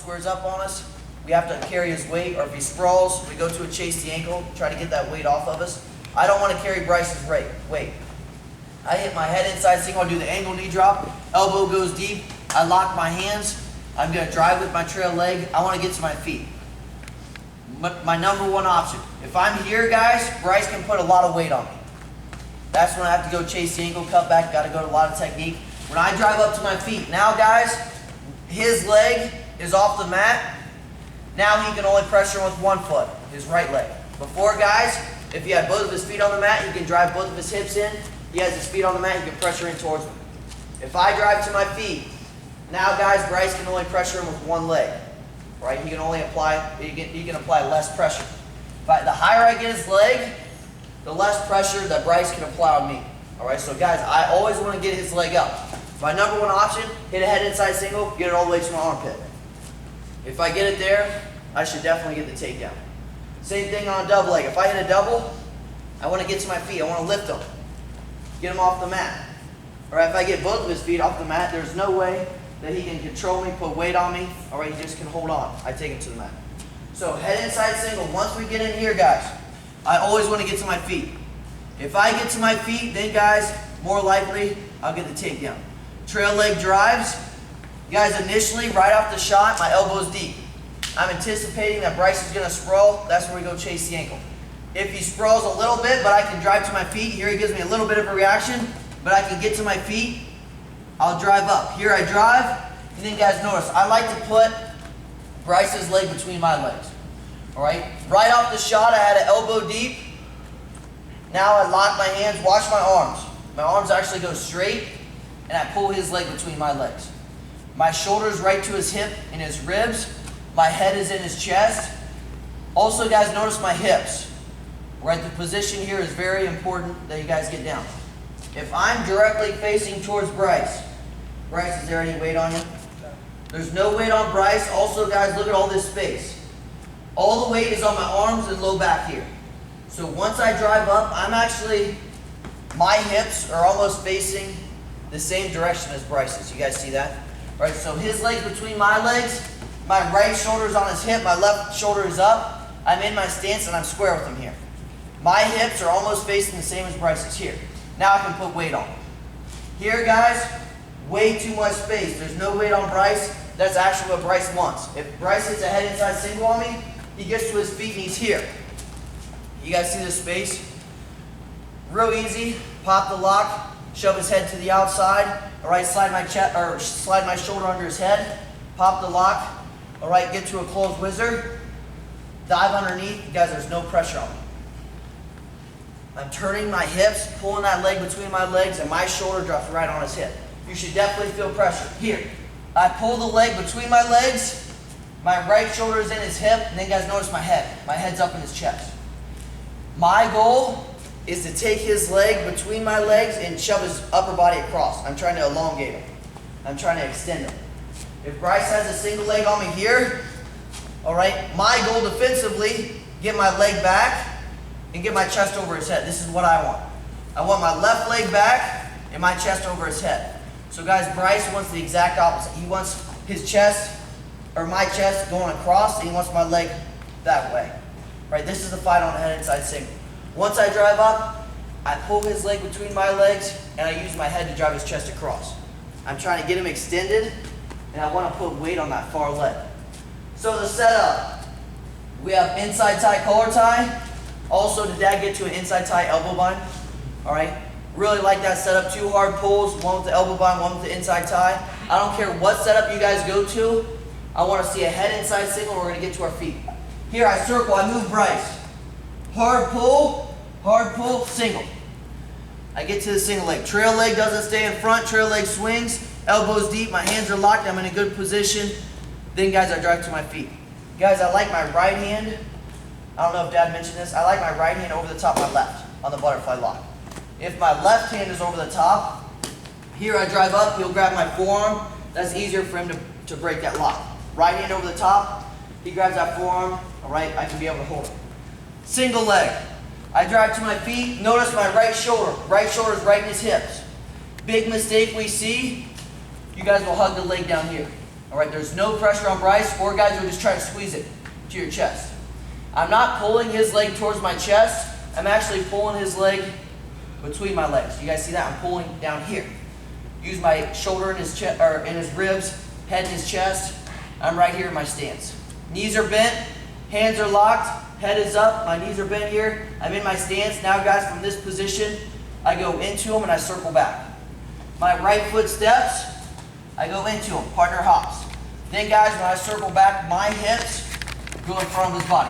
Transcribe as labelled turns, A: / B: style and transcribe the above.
A: squares up on us, we have to carry his weight, or if he sprawls, we go to a chase the ankle, try to get that weight off of us. I don't want to carry Bryce's weight. I hit my head inside single, I do the angle knee drop, elbow goes deep, I lock my hands, I'm going to drive with my trail leg, I want to get to my feet. My number one option. If I'm here, guys, Bryce can put a lot of weight on me. That's when I have to go chase the ankle, cut back, got to go to a lot of technique. When I drive up to my feet, now guys, his leg is off the mat. Now he can only pressure with one foot, his right leg. Before, guys, if he had both of his feet on the mat, he can drive both of his hips in. He has his feet on the mat, he can pressure in towards me. If I drive to my feet, now guys, Bryce can only pressure him with one leg. Right? He can only apply, he can apply less pressure. But the higher I get his leg, the less pressure that Bryce can apply on me. Alright, so guys, I always want to get his leg up. My number one option, hit a head inside single, get it all the way to my armpit. If I get it there, I should definitely get the takedown. Same thing on a double leg. If I hit a double, I want to get to my feet. I want to lift him. Get him off the mat. Alright, if I get both of his feet off the mat, there's no way that he can control me, put weight on me. Alright, he just can hold on. I take him to the mat. So head inside single. Once we get in here, guys, I always want to get to my feet. If I get to my feet, then guys, more likely, I'll get the takedown. Trail leg drives. Guys, initially, right off the shot, my elbow's deep. I'm anticipating that Bryce is going to sprawl. That's where we go chase the ankle. If he sprawls a little bit, but I can drive to my feet, here he gives me a little bit of a reaction, but I can get to my feet, I'll drive up. Here I drive, and then guys notice, I like to put Bryce's leg between my legs. Alright? Right off the shot, I had an elbow deep. Now I lock my hands, watch my arms. My arms actually go straight, and I pull his leg between my legs. My shoulder's right to his hip and his ribs. My head is in his chest. Also, guys, notice my hips. Right, the position here is very important that you guys get down. If I'm directly facing towards Bryce, Bryce, is there any weight on you? There's no weight on Bryce. Also, guys, look at all this space. All the weight is on my arms and low back here. So once I drive up, my hips are almost facing the same direction as Bryce's. You guys see that? All right, so his leg's between my legs. My right shoulder's on his hip. My left shoulder is up. I'm in my stance and I'm square with him here. My hips are almost facing the same as Bryce's here. Now I can put weight on. Here, guys, way too much space. There's no weight on Bryce. That's actually what Bryce wants. If Bryce hits a head inside single on me, he gets to his feet and he's here. You guys see this space? Real easy. Pop the lock, shove his head to the outside. All right, slide my shoulder under his head. Pop the lock. All right, get to a closed whizzer. Dive underneath. Guys, there's no pressure on me. I'm turning my hips, pulling that leg between my legs, and my shoulder drops right on his hip. You should definitely feel pressure. Here, I pull the leg between my legs, my right shoulder is in his hip, and then guys notice my head. My head's up in his chest. My goal is to take his leg between my legs and shove his upper body across. I'm trying to elongate him. I'm trying to extend him. If Bryce has a single leg on me here, all right, my goal defensively, get my leg back, and get my chest over his head. This is what I want. I want my left leg back and my chest over his head. So guys, Bryce wants the exact opposite. He wants his chest, or my chest, going across, and he wants my leg that way. Right, this is the fight on a head inside single. Once I drive up, I pull his leg between my legs, and I use my head to drive his chest across. I'm trying to get him extended, and I want to put weight on that far leg. So the setup, we have inside tie collar tie. Also, did Dad get to an inside tie elbow bind? All right. Really like that setup. 2 hard pulls, one with the elbow bind, one with the inside tie. I don't care what setup you guys go to. I want to see a head inside single. We're going to get to our feet. Here, I circle. I move Bryce. Hard pull, single. I get to the single leg. Trail leg doesn't stay in front. Trail leg swings. Elbows deep. My hands are locked. I'm in a good position. Then, guys, I drive to my feet. Guys, I like my right hand. I don't know if Dad mentioned this. I like my right hand over the top of my left on the butterfly lock. If my left hand is over the top, here I drive up, he'll grab my forearm. That's easier for him to break that lock. Right hand over the top, he grabs that forearm, all right, I can be able to hold it. Single leg. I drive to my feet. Notice my right shoulder. Right shoulder is right in his hips. Big mistake we see, you guys will hug the leg down here. All right, there's no pressure on Bryce, or guys, you'll just try to squeeze it to your chest. I'm not pulling his leg towards my chest. I'm actually pulling his leg between my legs. You guys see that? I'm pulling down here. Use my shoulder in his chest, or in his ribs, head in his chest. I'm right here in my stance. Knees are bent, hands are locked, head is up, my knees are bent here. I'm in my stance. Now guys, from this position, I go into him and I circle back. My right foot steps, I go into him, partner hops. Then guys, when I circle back, my hips go in front of his body.